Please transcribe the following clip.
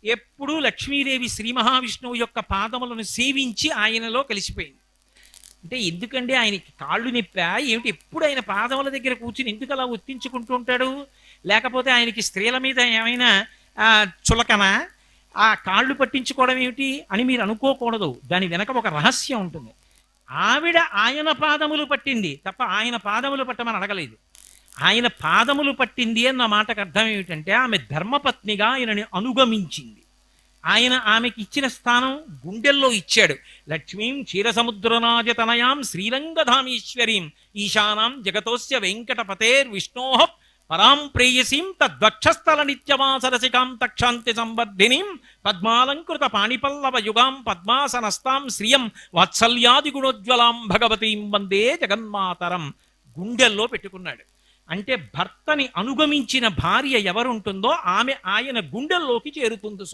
ఎప్పుడూ లక్ష్మీదేవి శ్రీ మహావిష్ణువు యొక్క పాదములను సేవించి ఆయనలో కలిసిపోయింది. అంటే ఎందుకంటే ఆయనకి కాళ్ళు నొప్పా ఏమిటి? ఎప్పుడు ఆయన పాదముల దగ్గర కూర్చుని ఎందుకు అలా ఒత్తించుకుంటూ ఉంటాడు? లేకపోతే ఆయనకి స్త్రీల మీద ఏమైనా చులకనా? ఆ కాళ్ళు పట్టించుకోవడం ఏమిటి అని మీరు అనుకోకూడదు. దాని వెనక ఒక రహస్యం ఉంటుంది. ఆవిడ ఆయన పాదములు పట్టింది తప్ప ఆయన పాదములు పట్టమని అడగలేదు. ఆయన పాదములు పట్టింది అన్న మాటకు అర్థం ఏమిటంటే ఆమె ధర్మపత్నిగా ఆయనని అనుగమించింది. ఆయన ఆమెకి ఇచ్చిన స్థానం గుండెల్లో ఇచ్చాడు. లక్ష్మీం క్షీరసముద్రనాజతనయాం శ్రీరంగధామీశ్వరీం ఈశానాం జగతోస్య వెంకటపతేర్ విష్ణోః పరాం ప్రేయసీం తద్వక్షస్థల నిత్యమాసరసికాం తక్షాంతి సంవర్ధినీం పద్మాలంకృత పాణిపల్లవ యుగాం పద్మాసనస్తాం శ్రియం వాత్సల్యాది గుణోజ్వలాం భగవతీం వందే జగన్మాతరం గుండెల్లో పెట్టుకున్నాడు. అంటే భర్తని అనుగమించిన భార్య ఎవరుంటుందో ఆమె ఆయన గుండెల్లోకి చేరుతుంది.